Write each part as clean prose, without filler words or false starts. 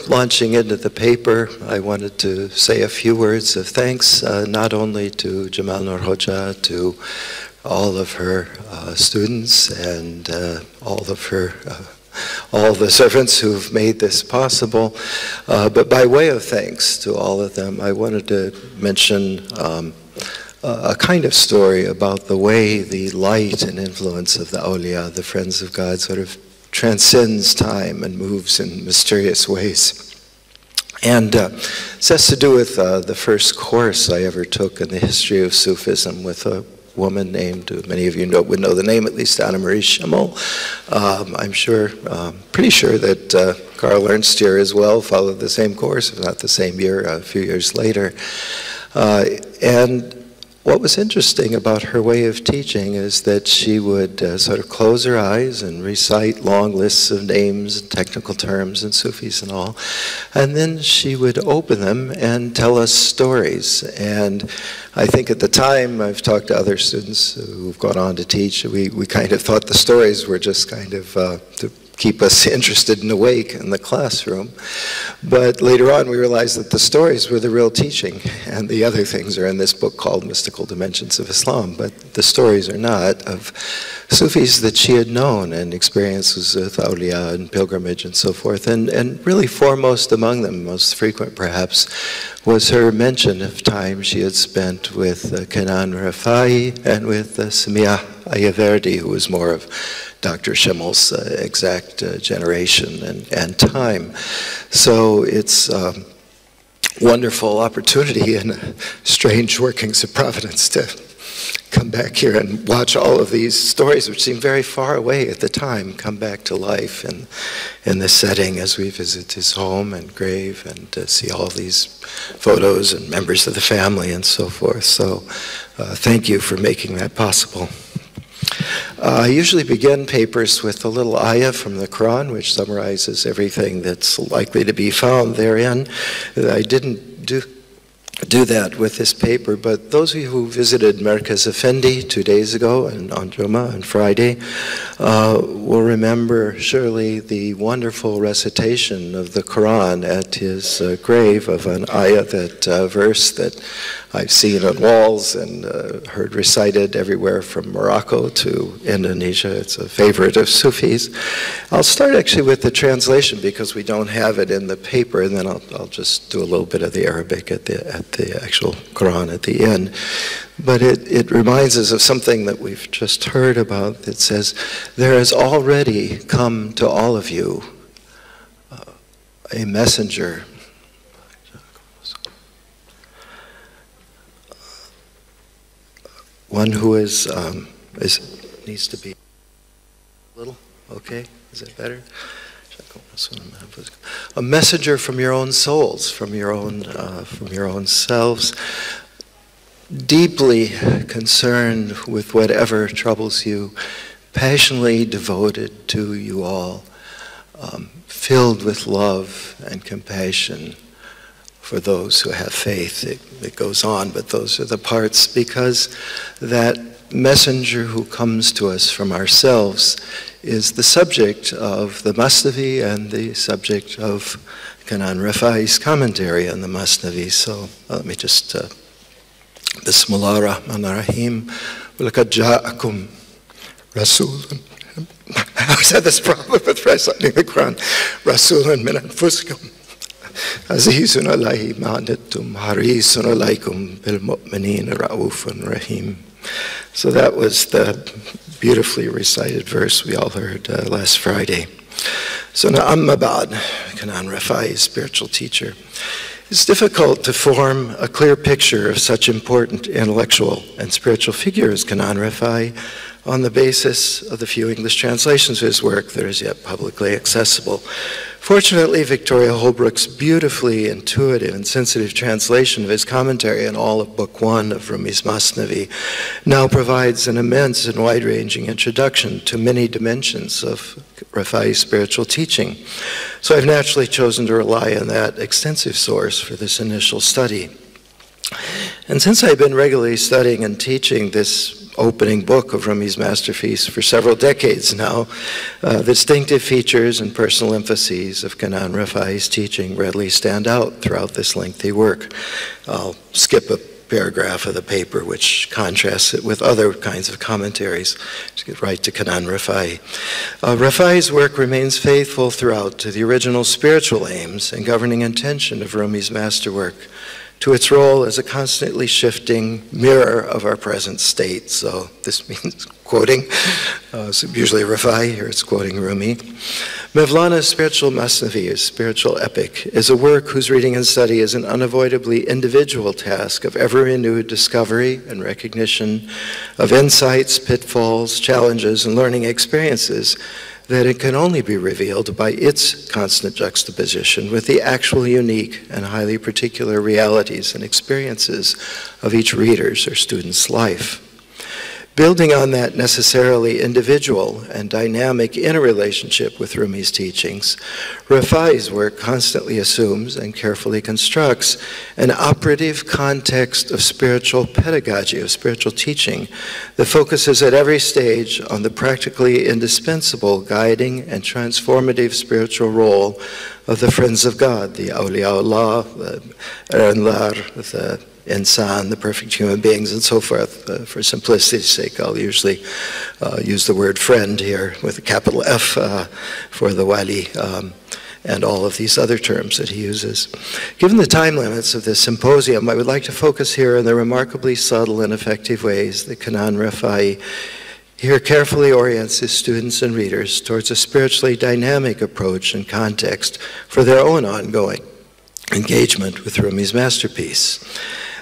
launching into the paper, I wanted to say a few words of thanks, not only to Jamal Nur Hoja, to all of her students and all the servants who've made this possible, but by way of thanks to all of them, I wanted to mention a kind of story about the way the light and influence of the awliya, the friends of God, sort of transcends time and moves in mysterious ways. And this has to do with the first course I ever took in the history of Sufism with a woman named, many of you would know the name, at least Anna Marie Schimmel. I'm sure, pretty sure that Karl Ernst here as well followed the same course, if not the same year, a few years later. And what was interesting about her way of teaching is that she would sort of close her eyes and recite long lists of names and technical terms and Sufis and all, and then she would open them and tell us stories. And I think at the time, I've talked to other students who've gone on to teach, we kind of thought the stories were just kind of to keep us interested and awake in the classroom. But later on we realized that the stories were the real teaching, and the other things are in this book called Mystical Dimensions of Islam, but the stories are not, of Sufis that she had known and experiences with awliya and pilgrimage and so forth. And really foremost among them, most frequent perhaps, was her mention of time she had spent with Kenan Rifai and with Samia Ayaverdi, who was more of Dr. Schimmel's exact generation and time. So it's a wonderful opportunity and strange workings of Providence to come back here and watch all of these stories, which seemed very far away at the time, come back to life in this setting as we visit his home and grave and see all these photos and members of the family and so forth. So thank you for making that possible. I usually begin papers with a little ayah from the Quran, which summarizes everything that's likely to be found therein. I didn't do that with this paper, but those of you who visited Merkaz Effendi 2 days ago and on Jummah and Friday will remember surely the wonderful recitation of the Quran at his grave of an ayah, that verse that I've seen on walls and heard recited everywhere from Morocco to Indonesia. It's a favorite of Sufis. I'll start actually with the translation because we don't have it in the paper, and then I'll just do a little bit of the Arabic at the actual Quran at the end. But it reminds us of something that we've just heard about. It says, there has already come to all of you a messenger, one who needs to be a little, okay, is that better? A messenger from your own souls, from your own selves, deeply concerned with whatever troubles you, passionately devoted to you all, filled with love and compassion for those who have faith. It goes on, but those are the parts, because that messenger who comes to us from ourselves is the subject of the Masnawi and the subject of Kenan Rifai's commentary on the Masnawi. So let me just, Bismillah ar-Rahman ar-Rahim. وَلَقَدْ جَاءَكُمْ رَسُولٌ. I always had this problem with reciting the Quran. رَسُولٌ مِنْ أَنفُسِكُمْ عَزِيزٌ عَلَيْهِ مَا عَنِتُّمْ حَرِيصٌ عَلَيْكُمْ بِالْمُؤْمِنِينَ رَءُوفٌ رَحِيمٌ. So that was the beautifully recited verse we all heard last Friday. So now, Amma Ba'd, Kenan Rifai, spiritual teacher. It's difficult to form a clear picture of such important intellectual and spiritual figure as Kenan Rifai on the basis of the few English translations of his work that is yet publicly accessible. Fortunately, Victoria Holbrook's beautifully intuitive and sensitive translation of his commentary on all of Book 1 of Rumi's Masnawi now provides an immense and wide-ranging introduction to many dimensions of Rifai's spiritual teaching. So I've naturally chosen to rely on that extensive source for this initial study. And since I've been regularly studying and teaching this opening book of Rumi's masterpiece for several decades now, the distinctive features and personal emphases of Kenan Rifai's teaching readily stand out throughout this lengthy work. I'll skip a paragraph of the paper which contrasts it with other kinds of commentaries. Let's get right to Kenan Rifai. Rifai's work remains faithful throughout to the original spiritual aims and governing intention of Rumi's masterwork, to its role as a constantly shifting mirror of our present state. So this means quoting, so usually Rifai, here it's quoting Rumi. Mevlana's spiritual Masnawi, spiritual epic, is a work whose reading and study is an unavoidably individual task of ever-renewed discovery and recognition of insights, pitfalls, challenges, and learning experiences that it can only be revealed by its constant juxtaposition with the actually unique and highly particular realities and experiences of each reader's or student's life. Building on that necessarily individual and dynamic interrelationship with Rumi's teachings, Rifai's work constantly assumes and carefully constructs an operative context of spiritual pedagogy, of spiritual teaching, that focuses at every stage on the practically indispensable guiding and transformative spiritual role of the friends of God, the awliyaullah, the Anlar, the insan, the perfect human beings, and so forth. For simplicity's sake, I'll usually use the word friend here with a capital F for the wali, and all of these other terms that he uses. Given the time limits of this symposium, I would like to focus here on the remarkably subtle and effective ways that Kenan Rifai here carefully orients his students and readers towards a spiritually dynamic approach and context for their own ongoing engagement with Rumi's masterpiece.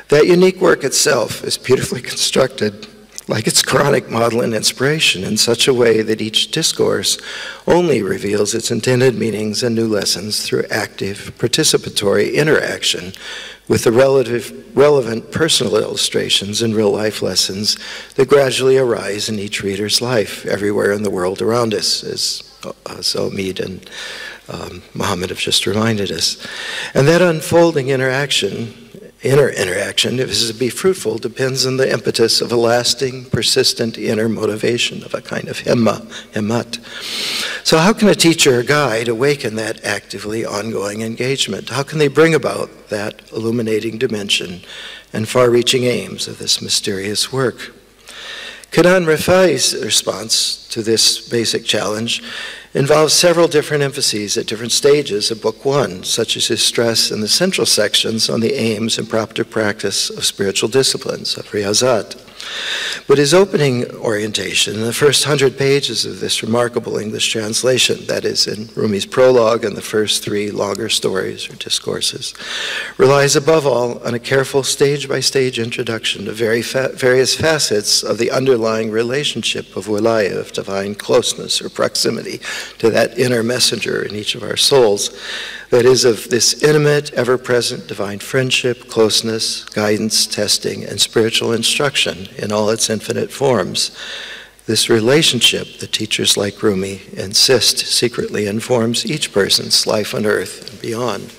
That unique work itself is beautifully constructed, like its Quranic model and inspiration, in such a way that each discourse only reveals its intended meanings and new lessons through active, participatory interaction with the relevant personal illustrations and real-life lessons that gradually arise in each reader's life, everywhere in the world around us, as Omid and Muhammad have just reminded us. And that unfolding interaction, inner interaction, if this is to be fruitful, depends on the impetus of a lasting, persistent inner motivation of a kind of himmat. So how can a teacher or guide awaken that actively ongoing engagement? How can they bring about that illuminating dimension and far-reaching aims of this mysterious work? Kenan Rifai's response to this basic challenge involves several different emphases at different stages of Book 1, such as his stress in the central sections on the aims and proper practice of spiritual disciplines, of riyazat. But his opening orientation in the first 100 pages of this remarkable English translation, that is in Rumi's prologue and the first 3 longer stories or discourses, relies above all on a careful stage-by-stage introduction of various facets of the underlying relationship of wilaya, of divine closeness or proximity to that inner messenger in each of our souls, that is, of this intimate, ever-present divine friendship, closeness, guidance, testing, and spiritual instruction in all its infinite forms. This relationship, the teachers like Rumi insist, secretly informs each person's life on earth and beyond.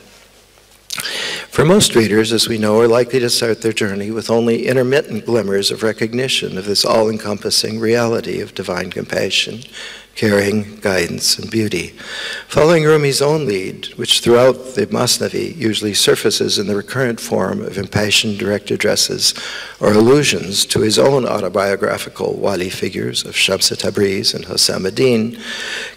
For most readers, as we know, are likely to start their journey with only intermittent glimmers of recognition of this all-encompassing reality of divine compassion, caring, guidance, and beauty. Following Rumi's own lead, which throughout the Masnawi usually surfaces in the recurrent form of impassioned direct addresses or allusions to his own autobiographical wali figures of Shams Tabriz and Hussam ad-Din,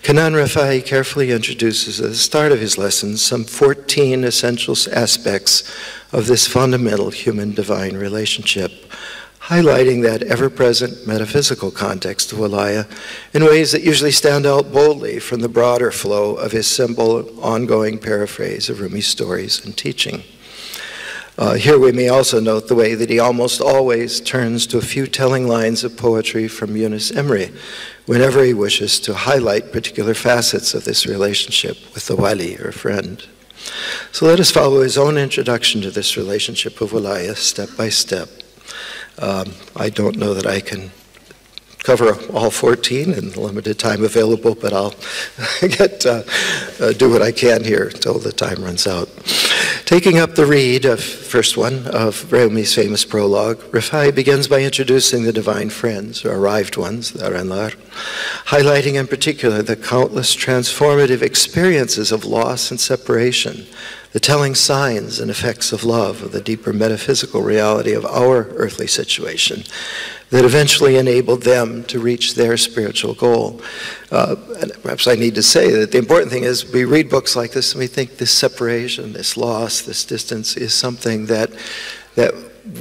Kenan Rifai carefully introduces at the start of his lessons some 14 essential aspects of this fundamental human-divine relationship, highlighting that ever-present metaphysical context of wilaya in ways that usually stand out boldly from the broader flow of his simple, ongoing paraphrase of Rumi's stories and teaching. Here we may also note the way that he almost always turns to a few telling lines of poetry from Yunus Emre whenever he wishes to highlight particular facets of this relationship with the wali or friend. So let us follow his own introduction to this relationship of wilaya step by step. I don't know that I can cover all 14 in the limited time available, but I'll do what I can here until the time runs out. Taking up the read of first one of Rumi's famous prologue, Rifai begins by introducing the divine friends, or arrived ones, the Aranlar, highlighting in particular the countless transformative experiences of loss and separation, the telling signs and effects of love, of the deeper metaphysical reality of our earthly situation that eventually enabled them to reach their spiritual goal. And perhaps I need to say that the important thing is we read books like this and we think this separation, this loss, this distance is something that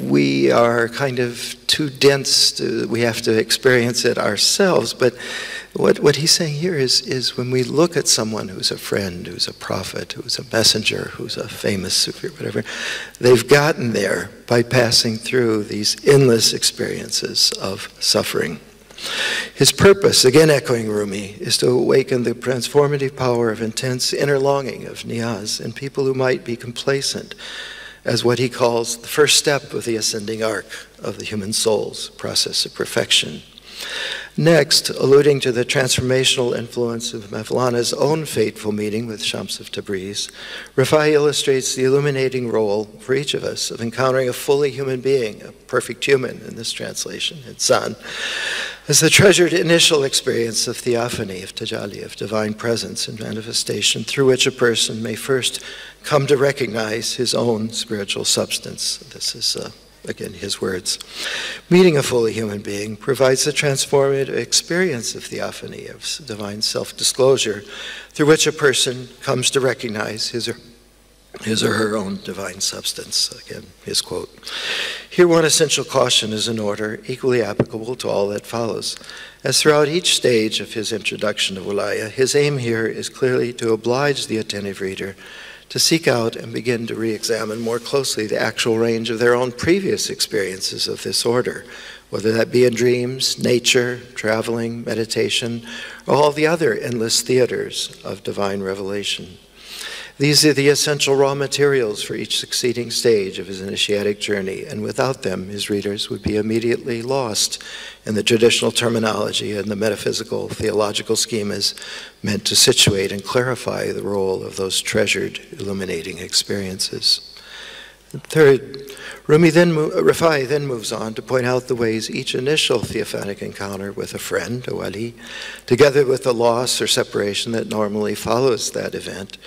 we are kind of too dense to, we have to experience it ourselves. But what he's saying here is when we look at someone who's a friend, who's a prophet, who's a messenger, who's a famous Sufi, whatever, they've gotten there by passing through these endless experiences of suffering. His purpose, again echoing Rumi, is to awaken the transformative power of intense inner longing of niyaz in people who might be complacent, as what he calls the first step of the ascending arc of the human soul's process of perfection. Next, alluding to the transformational influence of Mevlana's own fateful meeting with Shams of Tabriz, Rifai illustrates the illuminating role for each of us of encountering a fully human being, a perfect human in this translation, Insan, as the treasured initial experience of theophany, of tajalli, of divine presence and manifestation, through which a person may first come to recognize his own spiritual substance. This is again, his words. Meeting a fully human being provides the transformative experience of theophany, of divine self-disclosure, through which a person comes to recognize his or her own divine substance. Again, his quote. Here, one essential caution is in order, equally applicable to all that follows. As throughout each stage of his introduction to Wilaya, his aim here is clearly to oblige the attentive reader to seek out and begin to re-examine more closely the actual range of their own previous experiences of this order, whether that be in dreams, nature, traveling, meditation, or all the other endless theaters of divine revelation. These are the essential raw materials for each succeeding stage of his initiatic journey, and without them, his readers would be immediately lost in the traditional terminology and the metaphysical, theological schemas meant to situate and clarify the role of those treasured, illuminating experiences. Third, Rifai then moves on to point out the ways each initial theophanic encounter with a friend, a wali, together with the loss or separation that normally follows that event,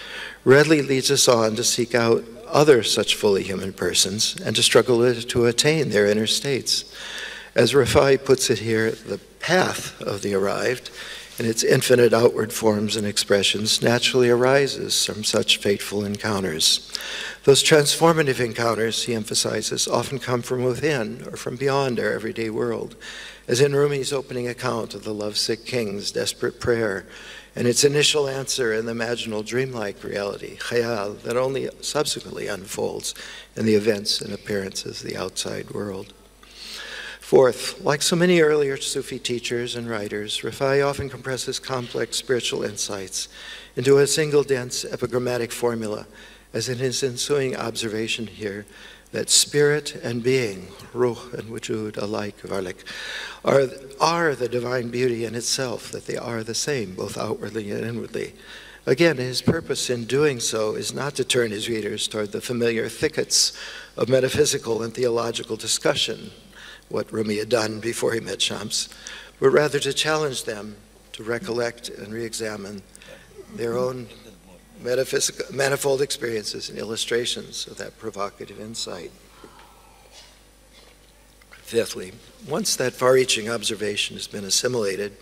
readily leads us on to seek out other such fully human persons and to struggle to attain their inner states. As Rifai puts it here, the path of the arrived, in its infinite outward forms and expressions, naturally arises from such fateful encounters. Those transformative encounters, he emphasizes, often come from within or from beyond our everyday world, as in Rumi's opening account of the lovesick king's desperate prayer and its initial answer in the imaginal dreamlike reality, khayal, that only subsequently unfolds in the events and appearances of the outside world. Fourth, like so many earlier Sufi teachers and writers, Rifai often compresses complex spiritual insights into a single dense epigrammatic formula, as in his ensuing observation here, that spirit and being, ruh and wujud alike, varlik, are the divine beauty in itself, that they are the same, both outwardly and inwardly. Again, his purpose in doing so is not to turn his readers toward the familiar thickets of metaphysical and theological discussion, what Rumi had done before he met Shams, but rather to challenge them to recollect and re-examine their own manifold experiences and illustrations of that provocative insight. Fifthly, once that far-reaching observation has been assimilated,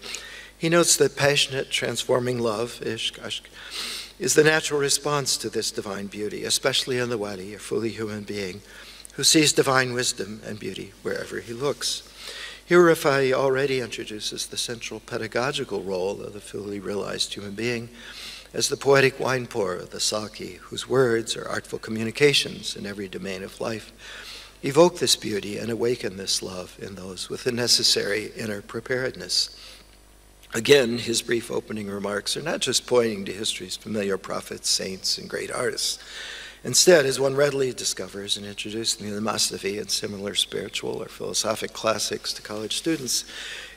he notes that passionate, transforming love, ishq, ashq, is the natural response to this divine beauty, especially in the wali, a fully human being, who sees divine wisdom and beauty wherever he looks. Here Rifai already introduces the central pedagogical role of the fully realized human being as the poetic wine pourer, the saki, whose words are artful communications in every domain of life, evoke this beauty and awaken this love in those with the necessary inner preparedness. Again, his brief opening remarks are not just pointing to history's familiar prophets, saints, and great artists. Instead, as one readily discovers in introducing the Masnawi and similar spiritual or philosophic classics to college students,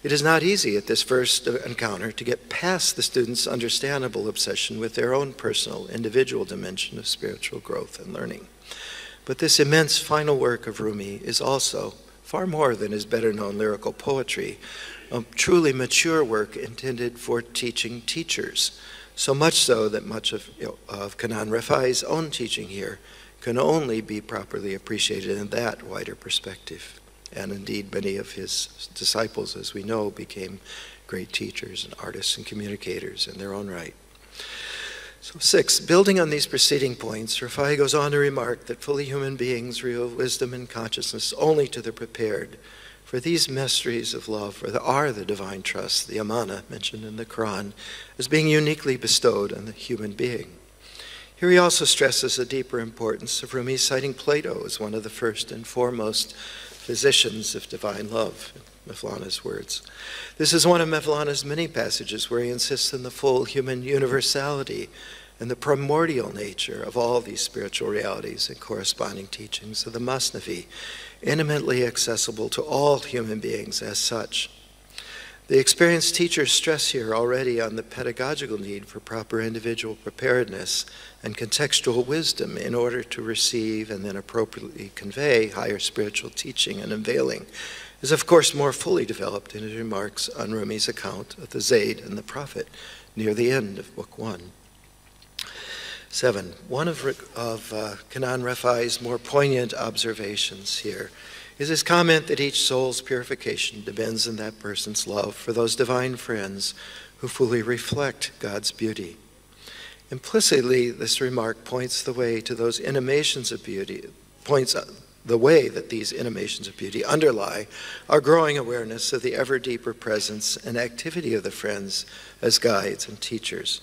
it is not easy at this first encounter to get past the student's understandable obsession with their own personal, individual dimension of spiritual growth and learning. But this immense final work of Rumi is also, far more than his better-known lyrical poetry, a truly mature work intended for teaching teachers, so much so that much of Kenan Rifai's own teaching here can only be properly appreciated in that wider perspective. And indeed, many of his disciples, as we know, became great teachers and artists and communicators in their own right. So 6, building on these preceding points, Rifai goes on to remark that fully human beings reveal wisdom and consciousness only to the prepared. For these mysteries of love are the divine trust, the amana mentioned in the Quran, as being uniquely bestowed on the human being. Here he also stresses the deeper importance of Rumi citing Plato as one of the first and foremost physicians of divine love, in Mevlana's words. This is one of Mevlana's many passages where he insists on the full human universality and the primordial nature of all these spiritual realities and corresponding teachings of the Masnawi, intimately accessible to all human beings as such. The experienced teachers stress here already on the pedagogical need for proper individual preparedness and contextual wisdom in order to receive and then appropriately convey higher spiritual teaching and unveiling, is of course more fully developed in his remarks on Rumi's account of the Zayd and the Prophet near the end of Book 1. 7. One of Kenan Rifai's more poignant observations here is his comment that each soul's purification depends on that person's love for those divine friends who fully reflect God's beauty. Implicitly, this remark points the way to those intimations of beauty, points the way that these intimations of beauty underlie our growing awareness of the ever deeper presence and activity of the friends as guides and teachers.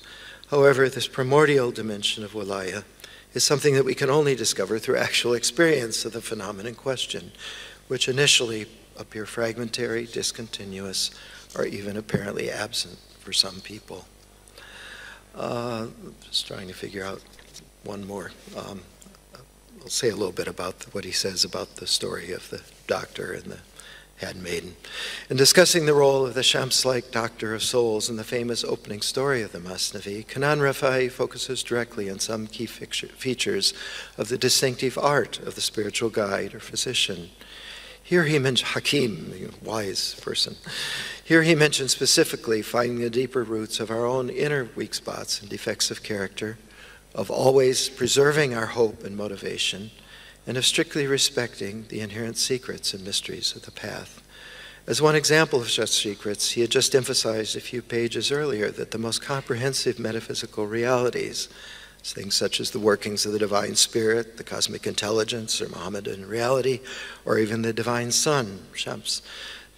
However, this primordial dimension of wilaya is something that we can only discover through actual experience of the phenomenon in question, which initially appear fragmentary, discontinuous, or even apparently absent for some people. Just trying to figure out one more. I'll say a little bit about what he says about the story of the doctor and the handmaiden. In discussing the role of the Shams-like doctor of souls in the famous opening story of the Masnawi, Kenan Rifai focuses directly on some key features of the distinctive art of the spiritual guide or physician. Here he mentions Hakim, a wise person. Here he mentions specifically finding the deeper roots of our own inner weak spots and defects of character, of always preserving our hope and motivation, and of strictly respecting the inherent secrets and mysteries of the path. As one example of such secrets, he had just emphasized a few pages earlier that the most comprehensive metaphysical realities, things such as the workings of the divine spirit, the cosmic intelligence, or Mohammedan reality, or even the divine sun, Shams,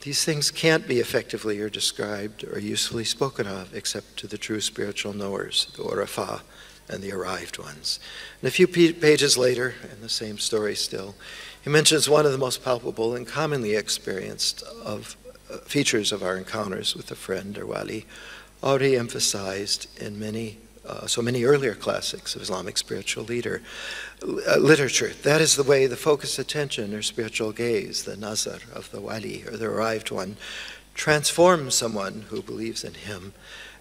these things can't be effectively or described or usefully spoken of except to the true spiritual knowers, the Urafa, and the arrived ones. And a few pages later, in the same story still, he mentions one of the most palpable and commonly experienced of features of our encounters with a friend or wali, already emphasized in so many earlier classics of Islamic spiritual literature. That is the way the focused attention or spiritual gaze, the nazar of the wali or the arrived one, transforms someone who believes in him,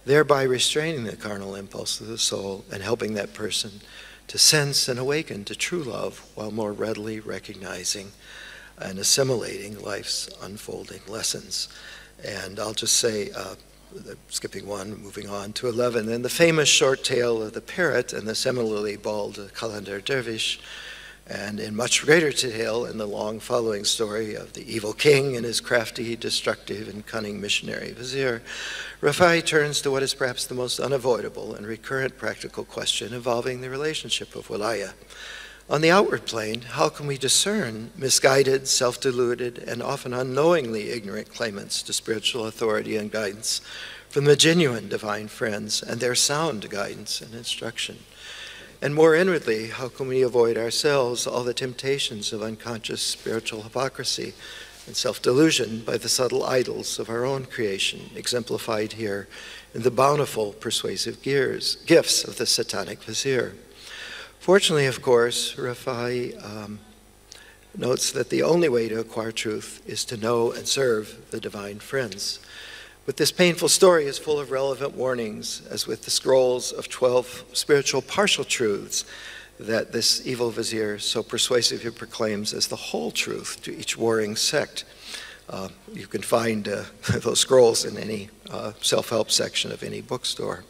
thereby restraining the carnal impulse of the soul and helping that person to sense and awaken to true love while more readily recognizing and assimilating life's unfolding lessons. And I'll just say, skipping one, moving on to 11, and the famous short tale of the parrot and the similarly bald Kalender dervish, and in much greater detail in the long following story of the evil king and his crafty, destructive, and cunning missionary vizier, Rifai turns to what is perhaps the most unavoidable and recurrent practical question involving the relationship of wilaya. On the outward plane, how can we discern misguided, self-deluded, and often unknowingly ignorant claimants to spiritual authority and guidance from the genuine divine friends and their sound guidance and instruction? And more inwardly, how can we avoid ourselves all the temptations of unconscious spiritual hypocrisy and self-delusion by the subtle idols of our own creation, exemplified here in the bountiful persuasive gifts of the satanic vizier? Fortunately, of course, Rifai notes that the only way to acquire truth is to know and serve the divine friends. But this painful story is full of relevant warnings, as with the scrolls of 12 spiritual partial truths that this evil vizier so persuasively proclaims as the whole truth to each warring sect. You can find those scrolls in any self-help section of any bookstore.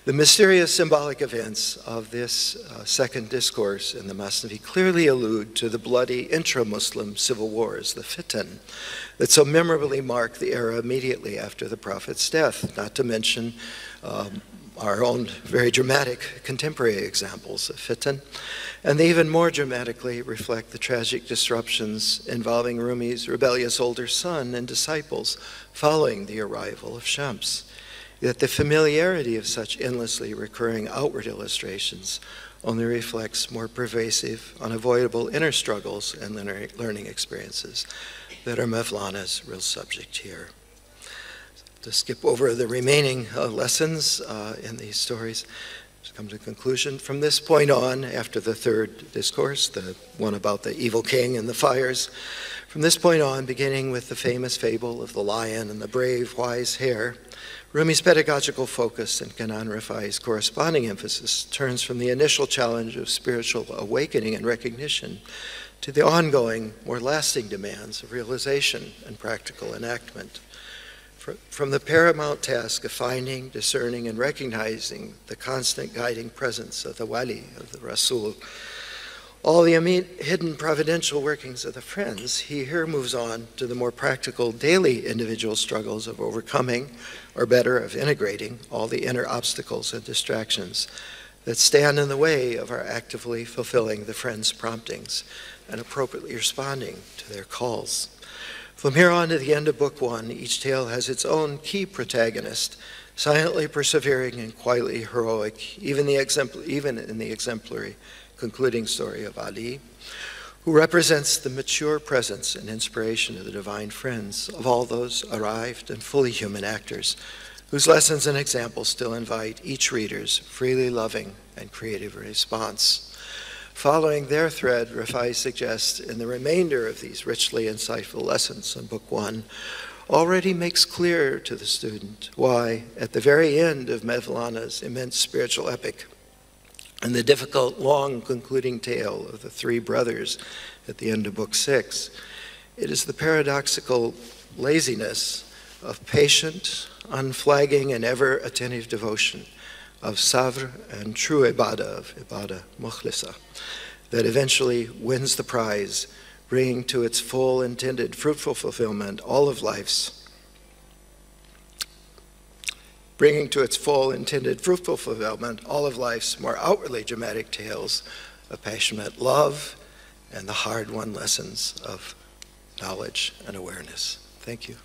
The mysterious symbolic events of this second discourse in the Masnawi clearly allude to the bloody intra-Muslim civil wars, the fitan, that so memorably mark the era immediately after the Prophet's death, not to mention our own very dramatic contemporary examples of fitan, and they even more dramatically reflect the tragic disruptions involving Rumi's rebellious older son and disciples following the arrival of Shams. Yet the familiarity of such endlessly recurring outward illustrations only reflects more pervasive, unavoidable inner struggles and learning experiences that are Mevlana's real subject here. To skip over the remaining lessons in these stories, to come to conclusion. From this point on, after the third discourse, the one about the evil king and the fires, from this point on, beginning with the famous fable of the lion and the brave, wise hare, Rumi's pedagogical focus and Kenan Rifai's corresponding emphasis turns from the initial challenge of spiritual awakening and recognition to the ongoing, more lasting demands of realization and practical enactment. From the paramount task of finding, discerning, and recognizing the constant guiding presence of the wali, of the Rasul, all the hidden providential workings of the friends, he here moves on to the more practical daily individual struggles of overcoming, or better, of integrating all the inner obstacles and distractions that stand in the way of our actively fulfilling the friends' promptings and appropriately responding to their calls. From here on to the end of Book 1, each tale has its own key protagonist, silently persevering and quietly heroic, even in the exemplary concluding story of Ali, who represents the mature presence and inspiration of the divine friends of all those arrived and fully human actors, whose lessons and examples still invite each reader's freely loving and creative response. Following their thread, Rifai suggests in the remainder of these richly insightful lessons in Book 1, already makes clear to the student why, at the very end of Mevlana's immense spiritual epic, and the difficult, long concluding tale of the three brothers at the end of Book 6, it is the paradoxical laziness of patient, unflagging, and ever-attentive devotion of sabr and true ibadah, of ibadah mukhlisa, that eventually wins the prize, bringing to its full intended fruitful fulfillment all of life's more outwardly dramatic tales of passionate love and the hard-won lessons of knowledge and awareness. Thank you.